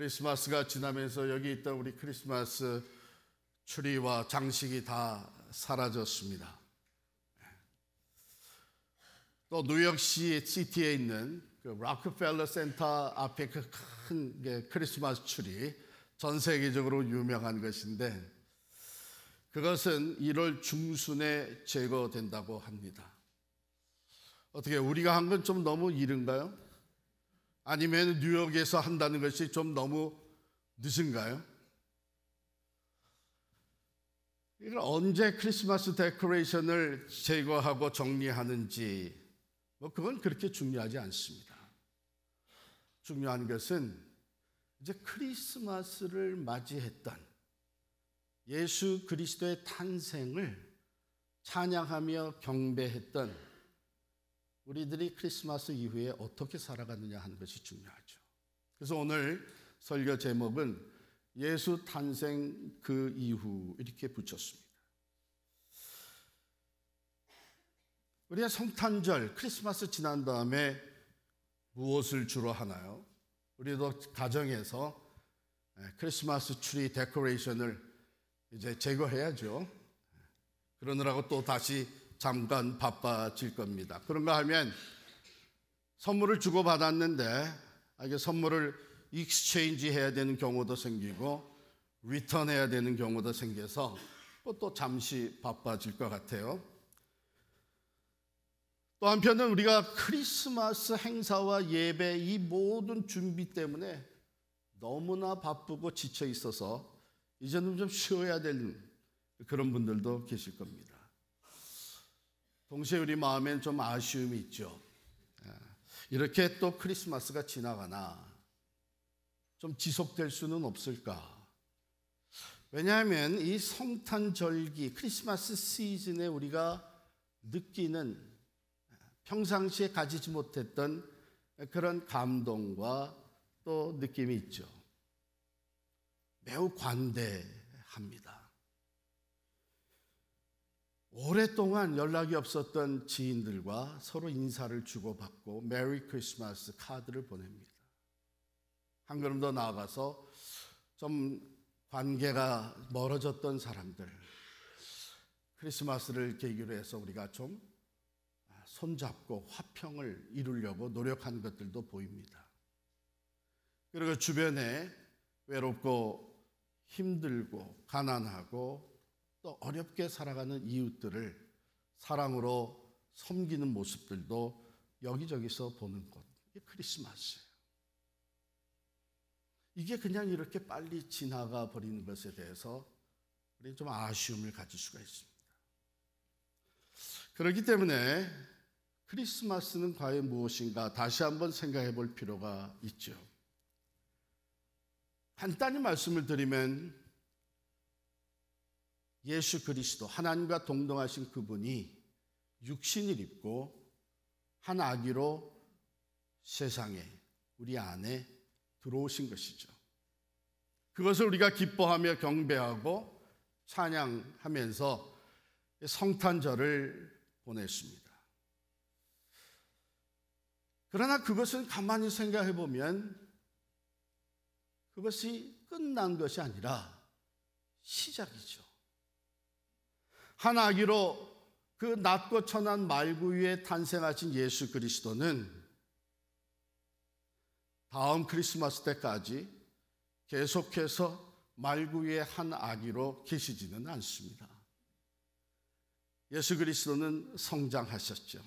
크리스마스가 지나면서 여기 있던 우리 크리스마스 트리와 장식이 다 사라졌습니다. 또 뉴욕시 시티에 있는 그 락펠러 센터 앞에 그 큰 크리스마스 트리, 전 세계적으로 유명한 것인데 그것은 1월 중순에 제거된다고 합니다. 어떻게 우리가 한 건 좀 너무 이른가요? 아니면 뉴욕에서 한다는 것이 좀 너무 늦은가요? 이걸 언제 크리스마스 데코레이션을 제거하고 정리하는지 그건 그렇게 중요하지 않습니다. 중요한 것은 이제 크리스마스를 맞이했던 예수 그리스도의 탄생을 찬양하며 경배했던 우리들이 크리스마스 이후에 어떻게 살아가느냐 하는 것이 중요하죠. 그래서 오늘 설교 제목은 예수 탄생 그 이후 이렇게 붙였습니다. 우리가 성탄절, 크리스마스 지난 다음에 무엇을 주로 하나요? 우리도 가정에서 크리스마스 트리 데코레이션을 이제 제거해야죠. 그러느라고 또 다시 잠깐 바빠질 겁니다. 그런가 하면 선물을 주고받았는데 이게 선물을 익스체인지 해야 되는 경우도 생기고 리턴해야 되는 경우도 생겨서 또 잠시 바빠질 것 같아요. 또 한편은 우리가 크리스마스 행사와 예배 이 모든 준비 때문에 너무나 바쁘고 지쳐 있어서 이제는 좀 쉬어야 되는 그런 분들도 계실 겁니다. 동시에 우리 마음엔 좀 아쉬움이 있죠. 이렇게 또 크리스마스가 지나가나 좀 지속될 수는 없을까? 왜냐하면 이 성탄절기, 크리스마스 시즌에 우리가 느끼는 평상시에 가지지 못했던 그런 감동과 또 느낌이 있죠. 매우 관대합니다. 오랫동안 연락이 없었던 지인들과 서로 인사를 주고받고 메리 크리스마스 카드를 보냅니다. 한 걸음 더 나아가서 좀 관계가 멀어졌던 사람들, 크리스마스를 계기로 해서 우리가 좀 손잡고 화평을 이루려고 노력하는 것들도 보입니다. 그리고 주변에 외롭고 힘들고 가난하고 또 어렵게 살아가는 이웃들을 사랑으로 섬기는 모습들도 여기저기서 보는 것, 이게 크리스마스예요. 이게 그냥 이렇게 빨리 지나가 버리는 것에 대해서 우리는 좀 아쉬움을 가질 수가 있습니다. 그렇기 때문에 크리스마스는 과연 무엇인가 다시 한번 생각해 볼 필요가 있죠. 간단히 말씀을 드리면 예수 그리스도, 하나님과 동등하신 그분이 육신을 입고 한 아기로 세상에, 우리 안에 들어오신 것이죠. 그것을 우리가 기뻐하며 경배하고 찬양하면서 성탄절을 보냈습니다. 그러나 그것은 가만히 생각해 보면 그것이 끝난 것이 아니라 시작이죠. 한 아기로 그 낮고 천한 말구 위에 탄생하신 예수 그리스도는 다음 크리스마스 때까지 계속해서 말구 위에 한 아기로 계시지는 않습니다. 예수 그리스도는 성장하셨죠.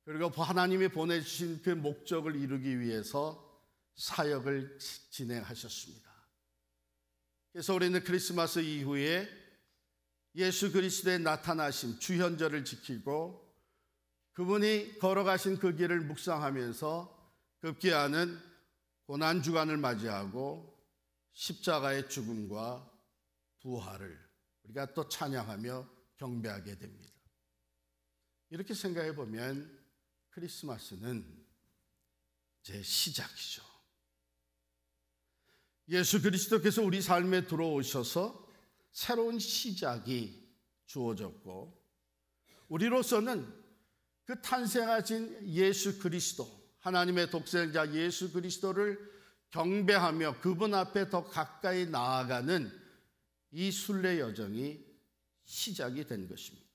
그리고 하나님이 보내주신 그 목적을 이루기 위해서 사역을 진행하셨습니다. 그래서 우리는 크리스마스 이후에 예수 그리스도의 나타나심, 주현절을 지키고 그분이 걸어가신 그 길을 묵상하면서 급기야는 고난주간을 맞이하고 십자가의 죽음과 부활을 우리가 또 찬양하며 경배하게 됩니다. 이렇게 생각해 보면 크리스마스는 제 시작이죠. 예수 그리스도께서 우리 삶에 들어오셔서 새로운 시작이 주어졌고 우리로서는 그 탄생하신 예수 그리스도, 하나님의 독생자 예수 그리스도를 경배하며 그분 앞에 더 가까이 나아가는 이 순례 여정이 시작이 된 것입니다.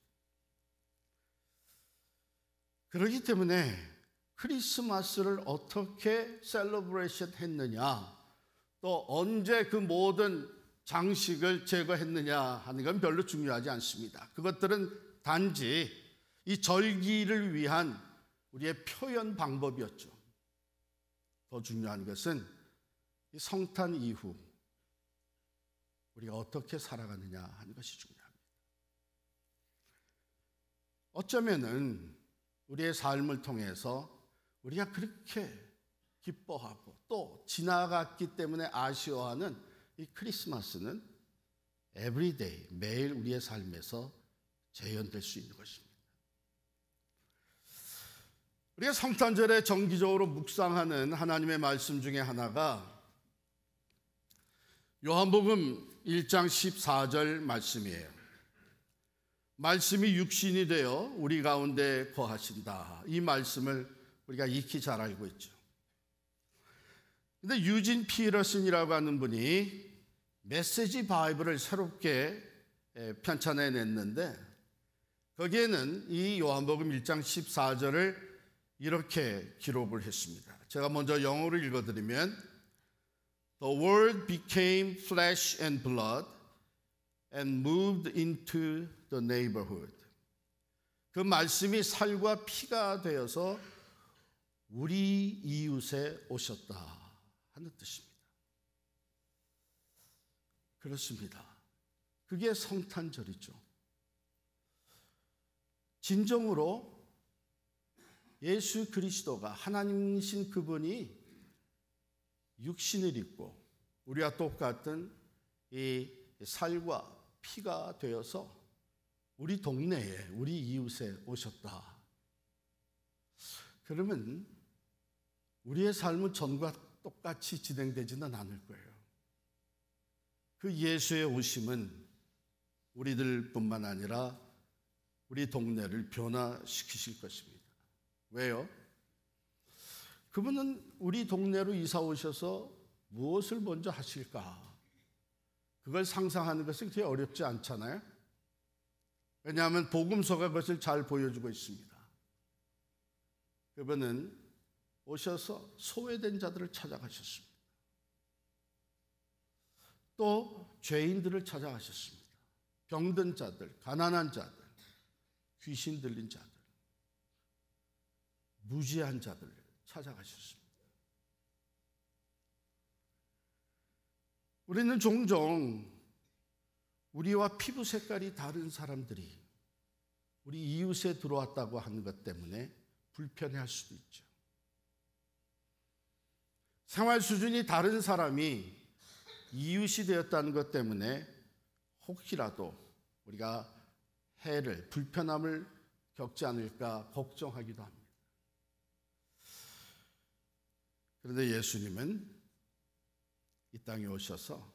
그렇기 때문에 크리스마스를 어떻게 셀러브레이션 했느냐, 또 언제 그 모든 장식을 제거했느냐 하는 건 별로 중요하지 않습니다. 그것들은 단지 이 절기를 위한 우리의 표현 방법이었죠. 더 중요한 것은 이 성탄 이후 우리가 어떻게 살아가느냐 하는 것이 중요합니다. 어쩌면은 우리의 삶을 통해서 우리가 그렇게 기뻐하고 또 지나갔기 때문에 아쉬워하는 이 크리스마스는 에브리데이, 매일 우리의 삶에서 재현될 수 있는 것입니다. 우리가 성탄절에 정기적으로 묵상하는 하나님의 말씀 중에 하나가 요한복음 1장 14절 말씀이에요. 말씀이 육신이 되어 우리 가운데 거하신다. 이 말씀을 우리가 익히 잘 알고 있죠. 근데 유진 피러슨이라고 하는 분이 메시지 바이블을 새롭게 편찬해 냈는데 거기에는 이 요한복음 1장 14절을 이렇게 기록을 했습니다. 제가 먼저 영어로 읽어드리면 The word became flesh and blood and moved into the neighborhood. 그 말씀이 살과 피가 되어서 우리 이웃에 오셨다 하는 뜻입니다. 그렇습니다. 그게 성탄절이죠. 진정으로 예수 그리스도가 하나님이신 그분이 육신을 입고 우리와 똑같은 이 살과 피가 되어서 우리 동네에 우리 이웃에 오셨다. 그러면 우리의 삶은 전과 똑같이 진행되지는 않을 거예요. 그 예수의 오심은 우리들뿐만 아니라 우리 동네를 변화시키실 것입니다. 왜요? 그분은 우리 동네로 이사 오셔서 무엇을 먼저 하실까? 그걸 상상하는 것은 그렇게 어렵지 않잖아요. 왜냐하면 복음서가 그것을 잘 보여주고 있습니다. 그분은 오셔서 소외된 자들을 찾아가셨습니다. 또 죄인들을 찾아가셨습니다. 병든 자들, 가난한 자들, 귀신 들린 자들, 무지한 자들 찾아가셨습니다. 우리는 종종 우리와 피부 색깔이 다른 사람들이 우리 이웃에 들어왔다고 하는 것 때문에 불편해할 수도 있죠. 생활 수준이 다른 사람이 이웃이 되었다는 것 때문에 혹시라도 우리가 해를, 불편함을 겪지 않을까 걱정하기도 합니다. 그런데 예수님은 이 땅에 오셔서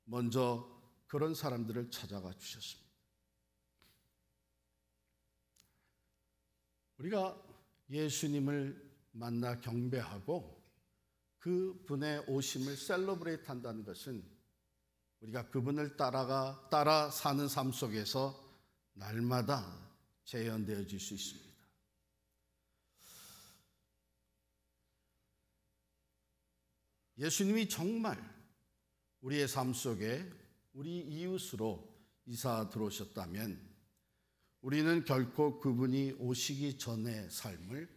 먼저 그런 사람들을 찾아가 주셨습니다. 우리가 예수님을 만나 경배하고 그분의 오심을 셀러브레이트 한다는 것은 우리가 그분을 따라 사는 삶 속에서 날마다 재현되어질 수 있습니다. 예수님이 정말 우리의 삶 속에 우리 이웃으로 이사 들어오셨다면 우리는 결코 그분이 오시기 전의 삶을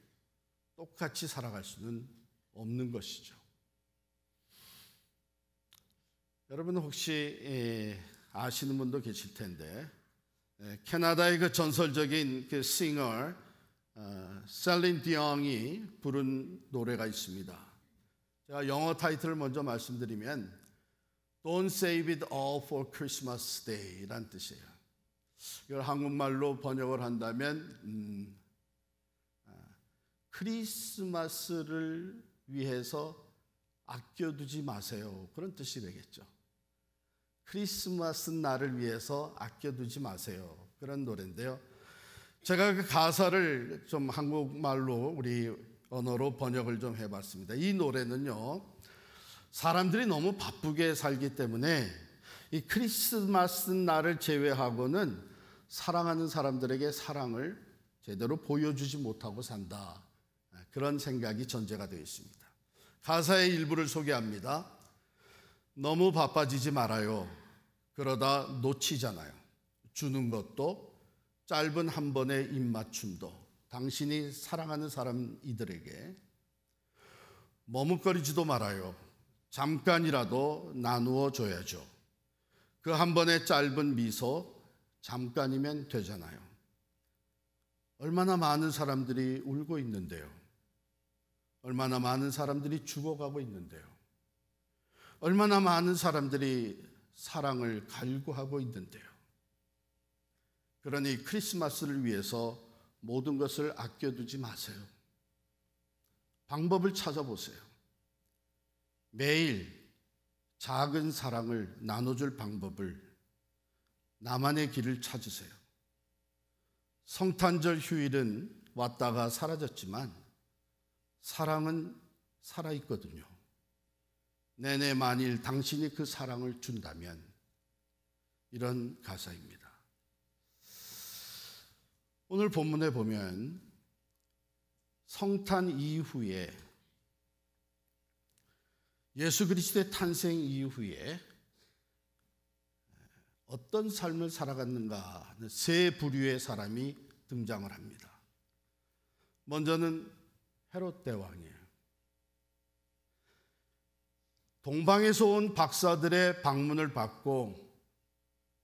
똑같이 살아갈 수는 없는 것이죠. 여러분 혹시 아시는 분도 계실 텐데 캐나다의 그 전설적인 그 싱어 셀린 디옹이 부른 노래가 있습니다. 제가 영어 타이틀을 먼저 말씀드리면 Don't save it all for Christmas Day 라는 뜻이에요. 이걸 한국말로 번역을 한다면 크리스마스를 위해서 아껴두지 마세요. 그런 뜻이 되겠죠. 크리스마스 날을 위해서 아껴두지 마세요. 그런 노래인데요. 제가 그 가사를 좀 한국말로 우리 언어로 번역을 좀 해봤습니다. 이 노래는요, 사람들이 너무 바쁘게 살기 때문에 이 크리스마스 날을 제외하고는 사랑하는 사람들에게 사랑을 제대로 보여주지 못하고 산다. 그런 생각이 전제가 되어 있습니다. 가사의 일부를 소개합니다. 너무 바빠지지 말아요. 그러다 놓치잖아요. 주는 것도 짧은 한 번의 입맞춤도 당신이 사랑하는 사람 이들에게 머뭇거리지도 말아요. 잠깐이라도 나누어 줘야죠. 그 한 번의 짧은 미소 잠깐이면 되잖아요. 얼마나 많은 사람들이 울고 있는데요. 얼마나 많은 사람들이 죽어가고 있는데요. 얼마나 많은 사람들이 사랑을 갈구하고 있는데요. 그러니 크리스마스를 위해서 모든 것을 아껴두지 마세요. 방법을 찾아보세요. 매일 작은 사랑을 나눠줄 방법을, 나만의 길을 찾으세요. 성탄절 휴일은 왔다가 사라졌지만 사랑은 살아있거든요. 내내 만일 당신이 그 사랑을 준다면, 이런 가사입니다. 오늘 본문에 보면 성탄 이후에, 예수 그리스도의 탄생 이후에 어떤 삶을 살아갔는가 하는 세 부류의 사람이 등장을 합니다. 먼저는 헤롯 대왕이에요. 동방에서 온 박사들의 방문을 받고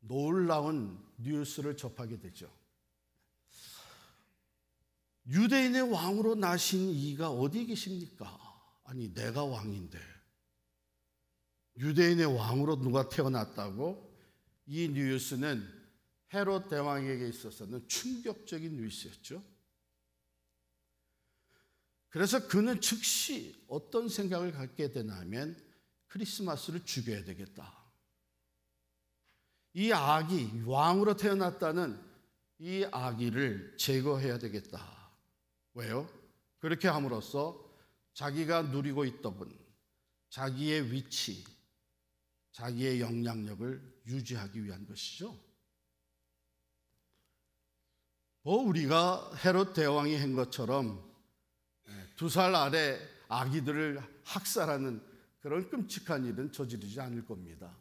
놀라운 뉴스를 접하게 되죠. 유대인의 왕으로 나신 이가 어디 계십니까? 아니, 내가 왕인데 유대인의 왕으로 누가 태어났다고? 이 뉴스는 헤롯 대왕에게 있어서는 충격적인 뉴스였죠. 그래서 그는 즉시 어떤 생각을 갖게 되냐면 크리스마스를 죽여야 되겠다. 이 아기, 왕으로 태어났다는 이 아기를 제거해야 되겠다. 왜요? 그렇게 함으로써 자기가 누리고 있던 자기의 위치, 자기의 영향력을 유지하기 위한 것이죠. 우리가 헤롯 대왕이 한 것처럼 2살 아래 아기들을 학살하는 그런 끔찍한 일은 저지르지 않을 겁니다.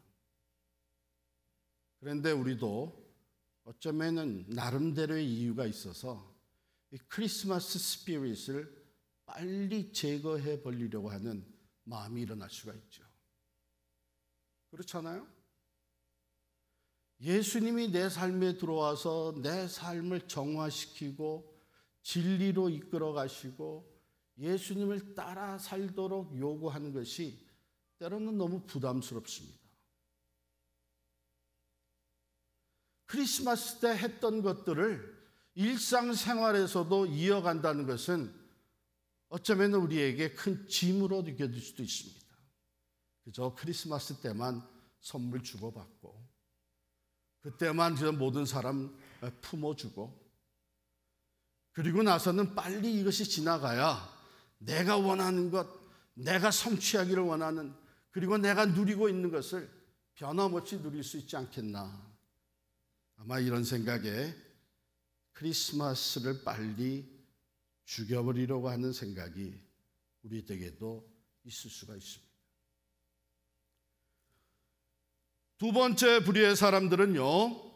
그런데 우리도 어쩌면은 나름대로의 이유가 있어서 이 크리스마스 스피릿을 빨리 제거해 버리려고 하는 마음이 일어날 수가 있죠. 그렇잖아요? 예수님이 내 삶에 들어와서 내 삶을 정화시키고 진리로 이끌어 가시고 예수님을 따라 살도록 요구하는 것이 때로는 너무 부담스럽습니다. 크리스마스 때 했던 것들을 일상생활에서도 이어간다는 것은 어쩌면 우리에게 큰 짐으로 느껴질 수도 있습니다. 그저 크리스마스 때만 선물 주고받고 그때만 모든 사람 품어주고 그리고 나서는 빨리 이것이 지나가야 내가 원하는 것, 내가 성취하기를 원하는 그리고 내가 누리고 있는 것을 변함없이 누릴 수 있지 않겠나. 아마 이런 생각에 크리스마스를 빨리 죽여버리려고 하는 생각이 우리에게도 있을 수가 있습니다. 두 번째 부류의 사람들은요,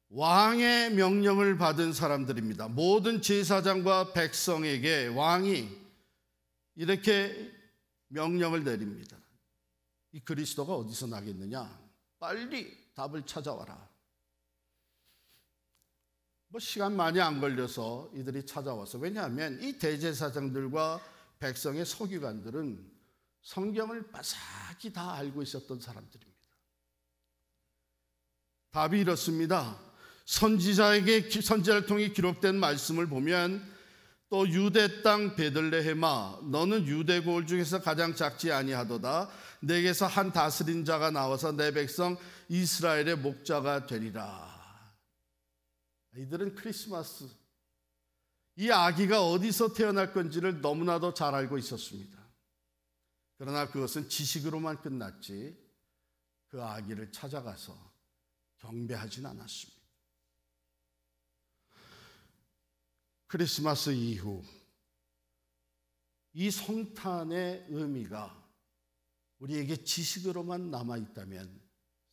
왕의 명령을 받은 사람들입니다. 모든 제사장과 백성에게 왕이 이렇게 명령을 내립니다. 이 그리스도가 어디서 나겠느냐? 빨리 답을 찾아와라. 시간 많이 안 걸려서 이들이 찾아와서, 왜냐하면 이 대제사장들과 백성의 서기관들은 성경을 바삭히 다 알고 있었던 사람들입니다. 답이 이렇습니다. 선지자를 통해 기록된 말씀을 보면 또 유대 땅 베들레헴아 너는 유대 고을 중에서 가장 작지 아니하도다. 내게서 한 다스린 자가 나와서 내 백성 이스라엘의 목자가 되리라. 이들은 크리스마스, 이 아기가 어디서 태어날 건지를 너무나도 잘 알고 있었습니다. 그러나 그것은 지식으로만 끝났지 그 아기를 찾아가서 경배하진 않았습니다. 크리스마스 이후 이 성탄의 의미가 우리에게 지식으로만 남아있다면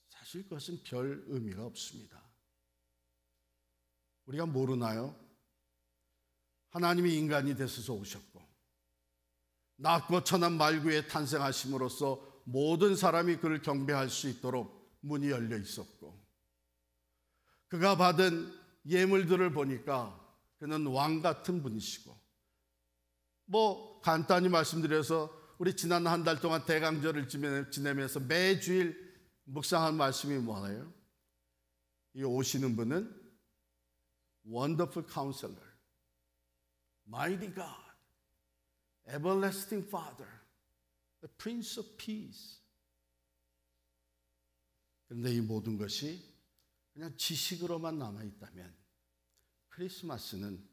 사실 그것은 별 의미가 없습니다. 우리가 모르나요? 하나님이 인간이 되셔서 오셨고 낮고 천한 말구에 탄생하심으로써 모든 사람이 그를 경배할 수 있도록 문이 열려 있었고 그가 받은 예물들을 보니까 그는 왕 같은 분이시고 간단히 말씀드려서 우리 지난 한 달 동안 대강절을 지내면서 매주일 묵상한 말씀이 뭐예요? 이 오시는 분은 Wonderful Counselor, Mighty God, Everlasting Father, The Prince of Peace. 그런데 이 모든 것이 그냥 지식으로만 남아있다면 크리스마스는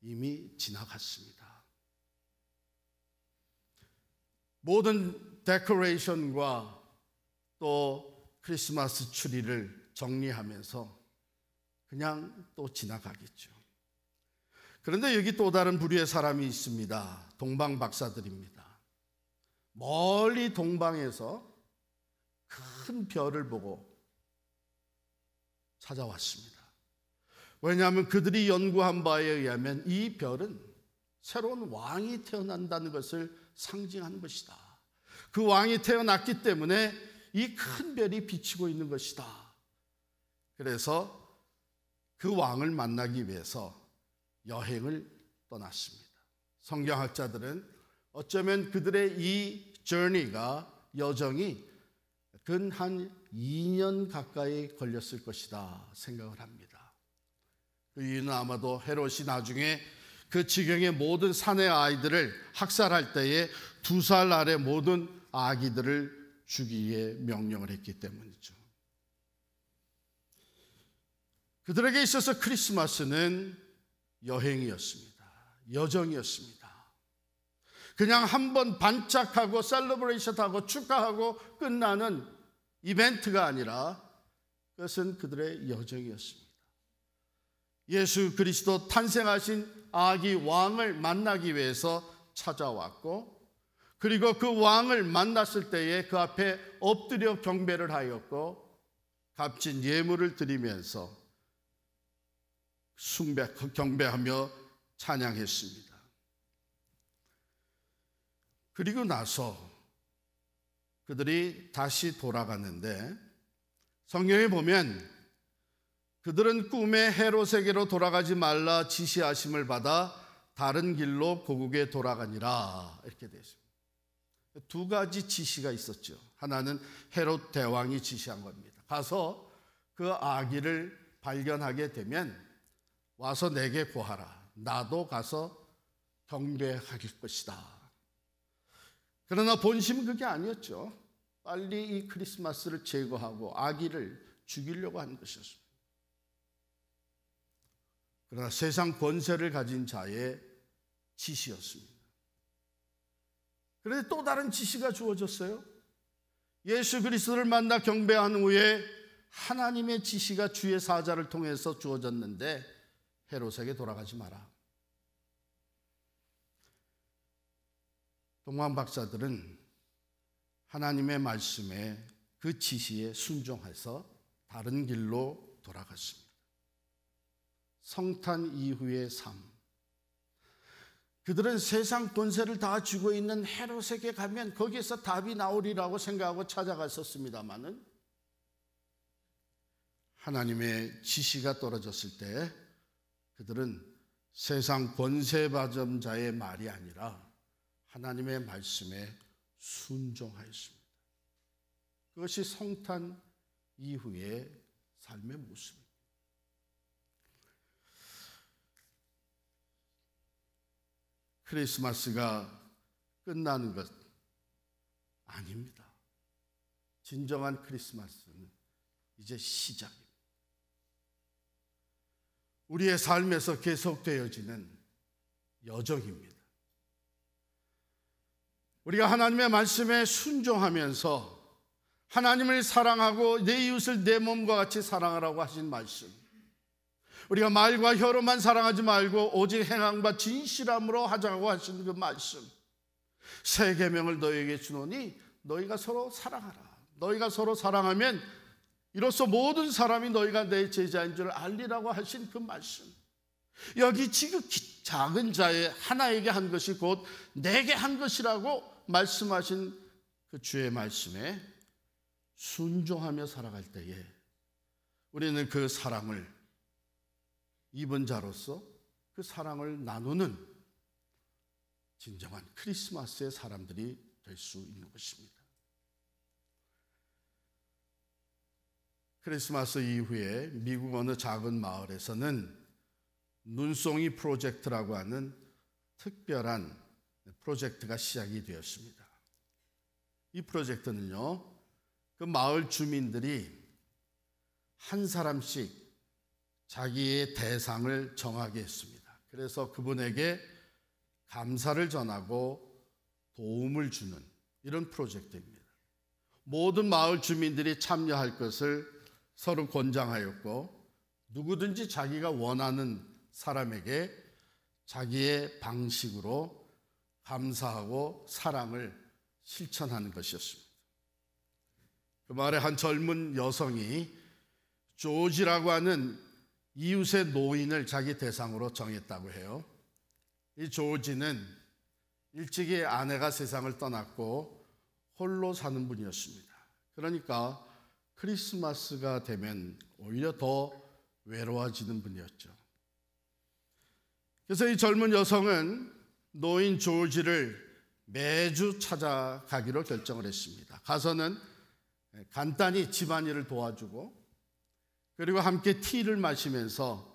이미 지나갔습니다. 모든 데코레이션과 또 크리스마스 트리를 정리하면서 그냥 또 지나가겠죠. 그런데 여기 또 다른 부류의 사람이 있습니다. 동방 박사들입니다. 멀리 동방에서 큰 별을 보고 찾아왔습니다. 왜냐하면 그들이 연구한 바에 의하면 이 별은 새로운 왕이 태어난다는 것을 상징하는 것이다. 그 왕이 태어났기 때문에 이 큰 별이 비치고 있는 것이다. 그래서 그 왕을 만나기 위해서 여행을 떠났습니다. 성경학자들은 어쩌면 그들의 이 여정이 근 한 2년 가까이 걸렸을 것이다 생각을 합니다. 그 이유는 아마도 헤롯이 나중에 그 지경의 모든 사내 아이들을 학살할 때에 2살 아래 모든 아기들을 죽이게 명령을 했기 때문이죠. 그들에게 있어서 크리스마스는 여행이었습니다. 여정이었습니다. 그냥 한번 반짝하고 셀러브레이션하고 축하하고 끝나는 이벤트가 아니라 그것은 그들의 여정이었습니다. 예수 그리스도 탄생하신 아기 왕을 만나기 위해서 찾아왔고 그리고 그 왕을 만났을 때에 그 앞에 엎드려 경배를 하였고 값진 예물을 드리면서 경배하며 찬양했습니다. 그리고 나서 그들이 다시 돌아갔는데 성경에 보면 그들은 꿈에 헤롯에게로 돌아가지 말라 지시하심을 받아 다른 길로 고국에 돌아가니라 이렇게 되어 있습니다. 2가지 지시가 있었죠. 하나는 헤롯 대왕이 지시한 겁니다. 가서 그 아기를 발견하게 되면 와서 내게 고하라. 나도 가서 경배할 것이다. 그러나 본심은 그게 아니었죠. 빨리 이 크리스마스를 제거하고 아기를 죽이려고 하는 것이었습니다. 그러나 세상 권세를 가진 자의 지시였습니다. 그런데 또 다른 지시가 주어졌어요. 예수 그리스도를 만나 경배한 후에 하나님의 지시가 주의 사자를 통해서 주어졌는데 헤롯에게 돌아가지 마라. 동방 박사들은 하나님의 말씀에 그 지시에 순종해서 다른 길로 돌아갔습니다. 성탄 이후의 삶. 그들은 세상 권세를 다 쥐고 있는 헤롯에게 가면 거기에서 답이 나오리라고 생각하고 찾아갔었습니다마는 하나님의 지시가 떨어졌을 때 그들은 세상 권세받은 자의 말이 아니라 하나님의 말씀에 순종하였습니다. 그것이 성탄 이후의 삶의 모습입니다. 크리스마스가 끝나는 것 아닙니다. 진정한 크리스마스는 이제 시작입니다. 우리의 삶에서 계속되어지는 여정입니다. 우리가 하나님의 말씀에 순종하면서 하나님을 사랑하고 내 이웃을 내 몸과 같이 사랑하라고 하신 말씀, 우리가 말과 혀로만 사랑하지 말고 오직 행함과 진실함으로 하자고 하신 그 말씀, 새 계명을 너희에게 주노니 너희가 서로 사랑하라. 너희가 서로 사랑하면 이로써 모든 사람이 너희가 내 제자인 줄 알리라고 하신 그 말씀, 여기 지극히 작은 자의 하나에게 한 것이 곧 내게 한 것이라고 말씀하신 그 주의 말씀에 순종하며 살아갈 때에 우리는 그 사랑을 입은 자로서 그 사랑을 나누는 진정한 크리스마스의 사람들이 될 수 있는 것입니다. 크리스마스 이후에 미국 어느 작은 마을에서는 눈송이 프로젝트라고 하는 특별한 프로젝트가 시작이 되었습니다. 이 프로젝트는요, 그 마을 주민들이 한 사람씩 자기의 대상을 정하게 했습니다. 그래서 그분에게 감사를 전하고 도움을 주는 이런 프로젝트입니다. 모든 마을 주민들이 참여할 것을 서로 권장하였고, 누구든지 자기가 원하는 사람에게 자기의 방식으로 감사하고 사랑을 실천하는 것이었습니다. 그 마을에 한 젊은 여성이 조지라고 하는 이웃의 노인을 자기 대상으로 정했다고 해요. 이 조지는 일찍이 아내가 세상을 떠났고 홀로 사는 분이었습니다. 그러니까 크리스마스가 되면 오히려 더 외로워지는 분이었죠. 그래서 이 젊은 여성은 노인 조지를 매주 찾아가기로 결정을 했습니다. 가서는 간단히 집안일을 도와주고, 그리고 함께 티를 마시면서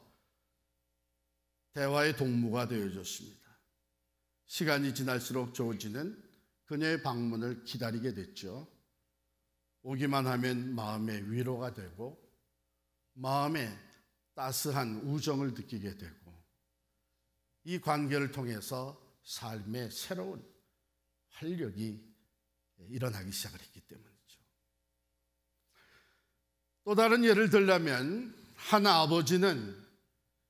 대화의 동무가 되어줬습니다. 시간이 지날수록 조지는 그녀의 방문을 기다리게 됐죠. 오기만 하면 마음에 위로가 되고 마음에 따스한 우정을 느끼게 되고, 이 관계를 통해서 삶의 새로운 활력이 일어나기 시작을 했기 때문이죠. 또 다른 예를 들자면, 한 아버지는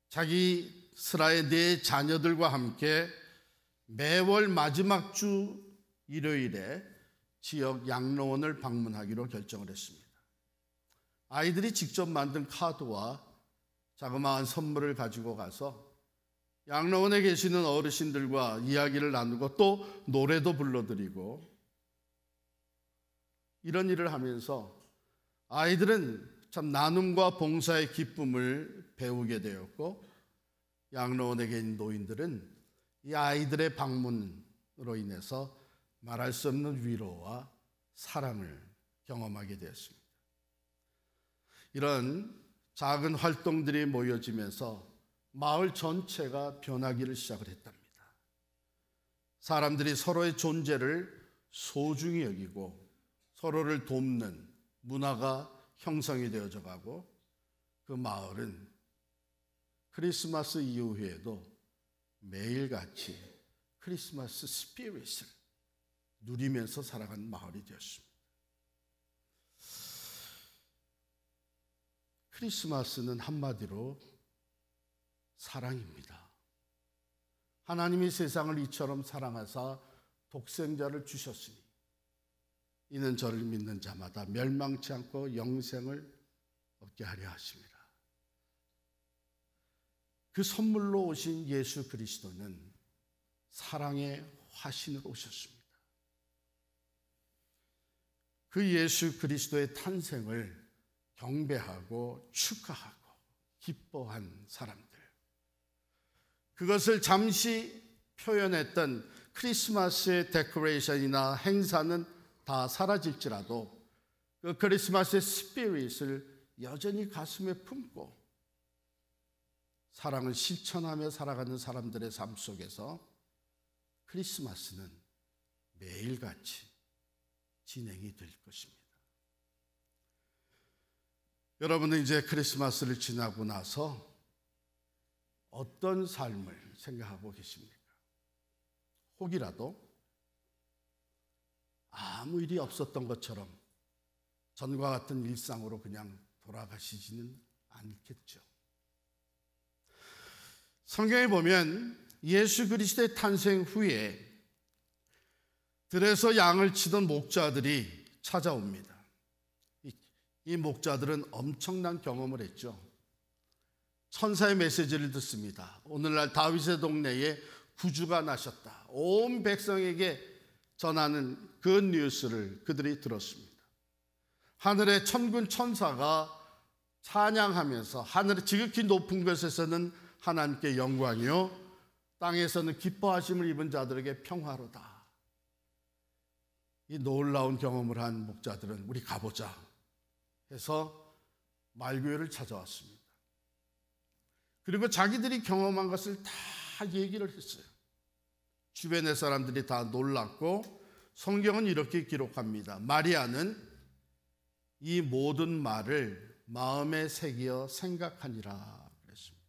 자기 스라의 네 자녀들과 함께 매월 마지막 주 일요일에 지역 양로원을 방문하기로 결정을 했습니다. 아이들이 직접 만든 카드와 자그마한 선물을 가지고 가서 양로원에 계시는 어르신들과 이야기를 나누고 또 노래도 불러드리고, 이런 일을 하면서 아이들은 참 나눔과 봉사의 기쁨을 배우게 되었고, 양로원에 계신 노인들은 이 아이들의 방문으로 인해서 말할 수 없는 위로와 사랑을 경험하게 되었습니다. 이런 작은 활동들이 모여지면서 마을 전체가 변하기를 시작을 했답니다. 사람들이 서로의 존재를 소중히 여기고 서로를 돕는 문화가 형성이 되어져 가고, 그 마을은 크리스마스 이후에도 매일같이 크리스마스 스피릿을 누리면서 살아가는 마을이 되었습니다. 크리스마스는 한마디로 사랑입니다. 하나님이 세상을 이처럼 사랑하사 독생자를 주셨으니 이는 저를 믿는 자마다 멸망치 않고 영생을 얻게 하려 하십니다. 그 선물로 오신 예수 그리스도는 사랑의 화신으로 오셨습니다. 그 예수 그리스도의 탄생을 경배하고 축하하고 기뻐한 사람들, 그것을 잠시 표현했던 크리스마스의 데코레이션이나 행사는 다 사라질지라도 그 크리스마스의 스피릿을 여전히 가슴에 품고 사랑을 실천하며 살아가는 사람들의 삶 속에서 크리스마스는 매일같이 진행이 될 것입니다. 여러분은 이제 크리스마스를 지나고 나서 어떤 삶을 생각하고 계십니까? 혹이라도 아무 일이 없었던 것처럼 전과 같은 일상으로 그냥 돌아가시지는 않겠죠. 성경에 보면 예수 그리스도의 탄생 후에 들에서 양을 치던 목자들이 찾아옵니다. 이 목자들은 엄청난 경험을 했죠. 천사의 메시지를 듣습니다. 오늘날 다윗의 동네에 구주가 나셨다. 온 백성에게 전하는 그 뉴스를 그들이 들었습니다. 하늘의 천군 천사가 찬양하면서 하늘의 지극히 높은 곳에서는 하나님께 영광이요 땅에서는 기뻐하심을 입은 자들에게 평화로다. 이 놀라운 경험을 한 목자들은 우리 가보자 해서 말교회를 찾아왔습니다. 그리고 자기들이 경험한 것을 다 얘기를 했어요. 주변의 사람들이 다 놀랐고 성경은 이렇게 기록합니다. 마리아는 이 모든 말을 마음에 새기어 생각하니라 그랬습니다.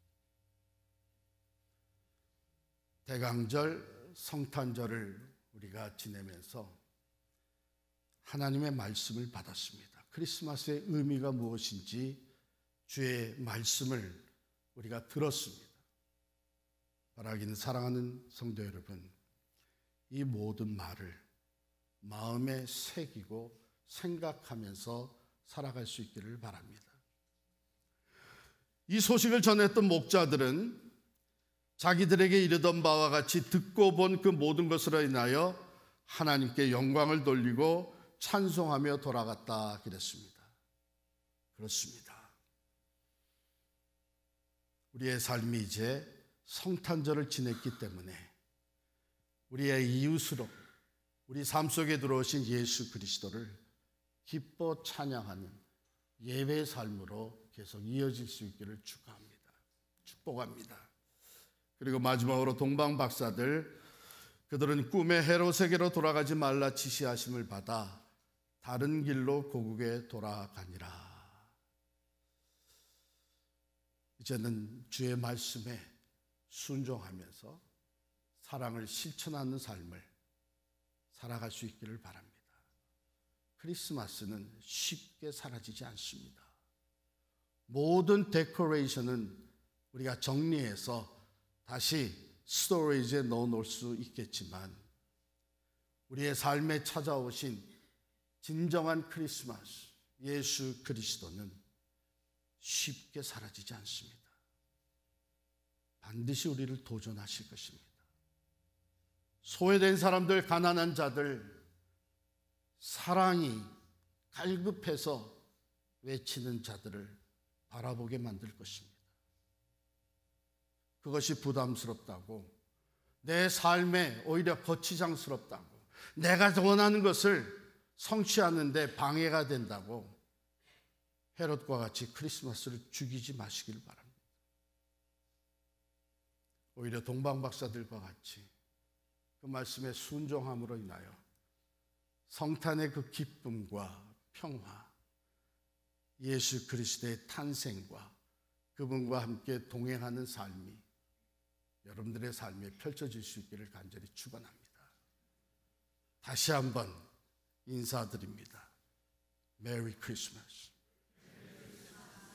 대강절 성탄절을 우리가 지내면서 하나님의 말씀을 받았습니다. 크리스마스의 의미가 무엇인지 주의 말씀을 우리가 들었습니다. 바라기는 사랑하는 성도 여러분, 이 모든 말을 마음에 새기고 생각하면서 살아갈 수 있기를 바랍니다. 이 소식을 전했던 목자들은 자기들에게 이르던 바와 같이 듣고 본 그 모든 것으로 인하여 하나님께 영광을 돌리고 찬송하며 돌아갔다 그랬습니다. 그렇습니다. 우리의 삶이 이제 성탄절을 지냈기 때문에 우리의 이웃으로 우리 삶 속에 들어오신 예수 그리스도를 기뻐 찬양하는 예배의 삶으로 계속 이어질 수 있기를 축복합니다. 그리고 마지막으로 동방 박사들, 그들은 꿈에 헤롯에게로 돌아가지 말라 지시하심을 받아 다른 길로 고국에 돌아가니라. 이제는 주의 말씀에 순종하면서 사랑을 실천하는 삶을 살아갈 수 있기를 바랍니다. 크리스마스는 쉽게 사라지지 않습니다. 모든 데코레이션은 우리가 정리해서 다시 스토리지에 넣어놓을 수 있겠지만 우리의 삶에 찾아오신 진정한 크리스마스, 예수 그리스도는 쉽게 사라지지 않습니다. 반드시 우리를 도전하실 것입니다. 소외된 사람들, 가난한 자들, 사랑이 갈급해서 외치는 자들을 바라보게 만들 것입니다. 그것이 부담스럽다고, 내 삶에 오히려 거치장스럽다고, 내가 원하는 것을 성취하는데 방해가 된다고 헤롯과 같이 크리스마스를 죽이지 마시길 바랍니다. 오히려 동방박사들과 같이 그 말씀에 순종함으로 인하여 성탄의 그 기쁨과 평화, 예수 그리스도의 탄생과 그분과 함께 동행하는 삶이 여러분들의 삶에 펼쳐질 수 있기를 간절히 축원합니다. 다시 한번 인사드립니다. 메리 크리스마스.